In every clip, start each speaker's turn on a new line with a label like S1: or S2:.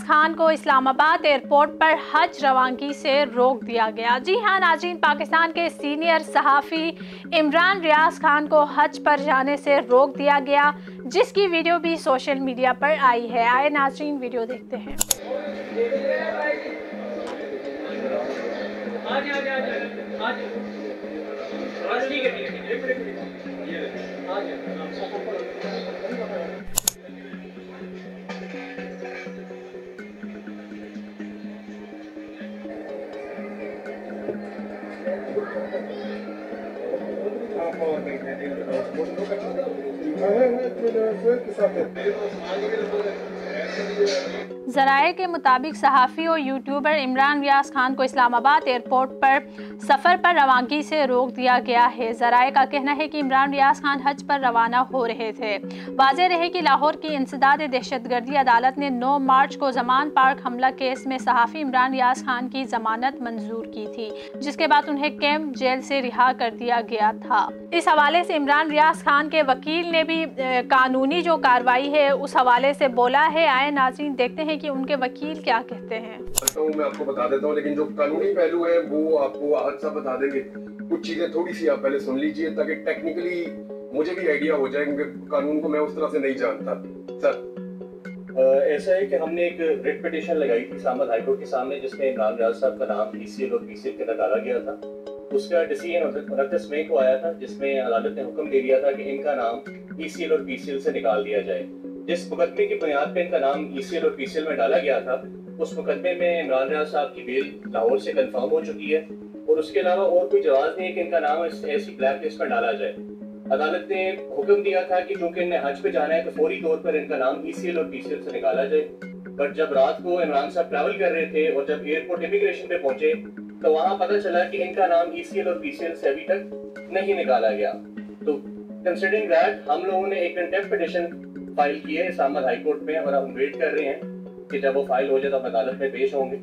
S1: खान को इस्लामाबाद एयरपोर्ट पर हज रवानगी से रोक दिया गया। जी हां नाज़रीन, पाकिस्तान के सीनियर सहाफ़ी इमरान रियाज खान को हज पर जाने से रोक दिया गया, जिसकी वीडियो भी सोशल मीडिया पर आई है। आए नाज़रीन वीडियो देखते हैं। ज़राए के मुताबिक सहाफ़ी और यूट्यूबर इमरान रियाज खान को इस्लामाबाद एयरपोर्ट पर सफ़र पर रवानगी से रोक दिया गया है। ज़राए का कहना है कि इमरान रियाज खान हज पर रवाना हो रहे थे। वाज़ेह रहे कि लाहौर की इंसदाद दहशतगर्दी अदालत ने 9 मार्च को ज़मान पार्क हमला केस में सहाफ़ी इमरान रियाज खान की ज़मानत मंजूर की थी, जिसके बाद उन्हें कैंप जेल से रिहा कर दिया गया था। इस हवाले से इमरान रियाज खान के वकील ने भी कानूनी जो कार्रवाई है उस हवाले से बोला है। आए नाज़रीन देखते हैं कि उनके वकील क्या कहते हैं।
S2: मैं आपको बता देता हूँ, लेकिन जो कानूनी पहलू है वो आपको आज सब बता देंगे। कुछ चीजें थोड़ी सी आप पहले सुन लीजिए ताकि टेक्निकली मुझे भी आइडिया हो जाए, क्योंकि कानून को मैं उस तरह से नहीं जानता। सर,
S3: ऐसा है कि हमने एक रिट पिटीशन लगाई थी इस्लामाबाद हाई कोर्ट के सामने, जिसमें इमरान रियाज साहब का नाम ECL और PCL के अंदर डाला गया था। उसका डिसीजन 29 मई को आया था, जिसमें अदालत ने हुक्म दे दिया था कि इनका नाम ECL और PCL से निकाल दिया जाए। जिस मुकदमे की बुनियाद पर इनका नाम ECL और PCL में डाला गया था, उस मुकदमे में इमरान रियाज साहब की बेल लाहौर से कंफर्म हो चुकी है और उसके अलावा और कोई जवाब नहीं है कि इनका नाम ऐसी ब्लैक लिस्ट में डाला जाए। अदालत ने हुक्म दिया था कि चूंकि इन्हें हज पे जाना है तो फौरी तौर पर इनका नाम ECL और PCL से निकाला जाए। बट जब रात को इमरान साहब ट्रैवल कर रहे थे और जब एयरपोर्ट इमिग्रेशन पे पहुंचे तो वहां पता चला कि इनका नाम ECL और PCL से अभी तक नहीं निकाला गया। तो कंसिडरिंग दैट हम लोगों ने एक कंटेम्प्ट पिटीशन फाइल की है इस्लामाबाद हाई कोर्ट में और हम वेट कर रहे हैं कि जब वो फाइल हो जाए तो हम अदालत में पेश होंगे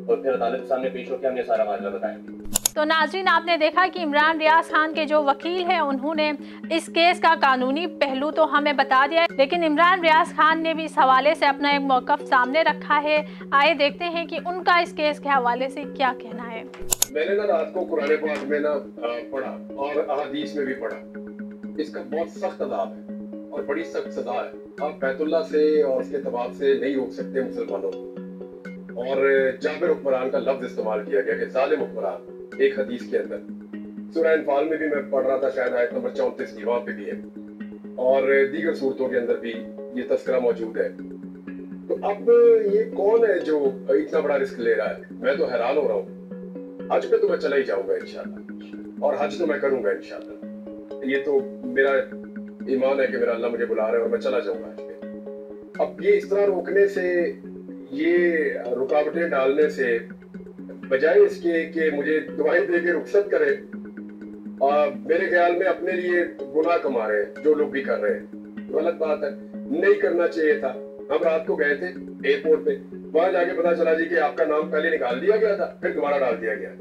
S3: और फिर अदालत के सामने पेश होकर हम ये सारा मामला बताएंगे।
S1: तो नाज़रीन आपने देखा कि इमरान रियाज खान के जो वकील हैं उन्होंने इस केस का कानूनी पहलू तो हमें बता दिया, लेकिन इमरान रियाज खान ने भी इस हवाले से अपना एक मौक़िफ़ सामने रखा है। आइए देखते हैं कि उनका इस केस के हवाले से क्या कहना है।
S2: मैंने ना रात को कुरान पाक में ना पढ़ा और अहादीस में भी पढ़ा। इसका बहुत सख्त अज़ाब है और बड़ी सख्त सज़ा है। आप बैतुल्लाह से और उसके तबाब से नहीं रोक सकते मुसलमानों को। और जाबिर हुक्मरान का लफ्ज़ इस्तेमाल किया गया कि ज़ालिम हुक्मरान, एक हदीस के अंदर। सूरह अनफाल में भी मैं पढ़ रहा था, शायद आयत नंबर 34 की, वहां पे भी है और दीगर सूरतों के अंदर भी ये तस्करा मौजूद है। तो अब ये कौन है जो इतना बड़ा रिस्क ले रहा है? मैं तो हैरान हो रहा हूँ। हज पे तो मैं चला ही जाऊंगा इंशाल्लाह, और हज तो मैं करूंगा इंशाल्लाह। ये तो मेरा ईमान है कि मेरा अल्लाह मुझे बुला रहा है और मैं चला जाऊंगा हज पे। अब ये इस तरह रोकने से, ये रुकावटें डालने से, बजाय इसके कि मुझे दुआएं दे के रुखसत करे, मेरे ख्याल में अपने लिए गुनाह कमा रहे हैं जो लोग भी कर रहे हैं। गलत बात है, नहीं करना चाहिए था। हम रात को गए थे एयरपोर्ट पे, वहां जाके पता चला जी कि आपका नाम पहले निकाल दिया गया था, फिर दोबारा डाल दिया गया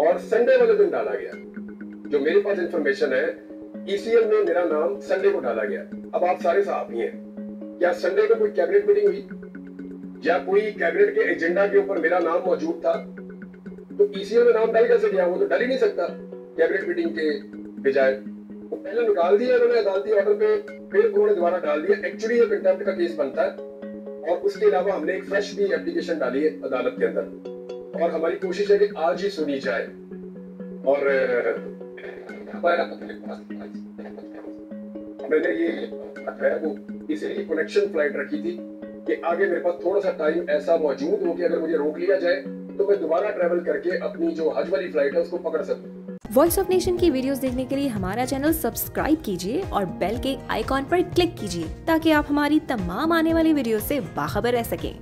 S2: और संडे वाले दिन डाला गया। जो मेरे पास इंफॉर्मेशन है, ECL में मेरा नाम संडे को डाला गया। अब आप सारे साहब ही हैं, क्या संडे को कोई कैबिनेट मीटिंग हुई या कोई कैबिनेट के एजेंडा के ऊपर मेरा नाम मौजूद था? तो ECL में नाम डाल कैसे दिया? वो तो डाल ही नहीं सकता कैबिनेट मीटिंग के बजाय। वो पहले निकाल दिया उन्होंने अदालती ऑर्डर पे, फिर उन्होंने दोबारा डाल दिया। एक्चुअली ये कंटेम्प्ट का केस बनता है और उसके अलावा हमने एक फ्रेश भी एप्लीकेशन डाली है अदालत के अंदर और हमारी कोशिश है कि आज ही सुनी जाए। और मैंने ये वो इसलिए कनेक्शन फ्लाइट रखी थी कि आगे मेरे पास थोड़ा सा टाइम ऐसा मौजूद हो कि अगर मुझे रोक लिया जाए तो मैं दोबारा ट्रैवल करके अपनी जो हज वाली फ्लाइट है उसको पकड़ सकूं।
S4: वॉइस ऑफ नेशन की वीडियोस देखने के लिए हमारा चैनल सब्सक्राइब कीजिए और बेल के आइकॉन पर क्लिक कीजिए ताकि आप हमारी तमाम आने वाली वीडियो से बाखबर रह सकें।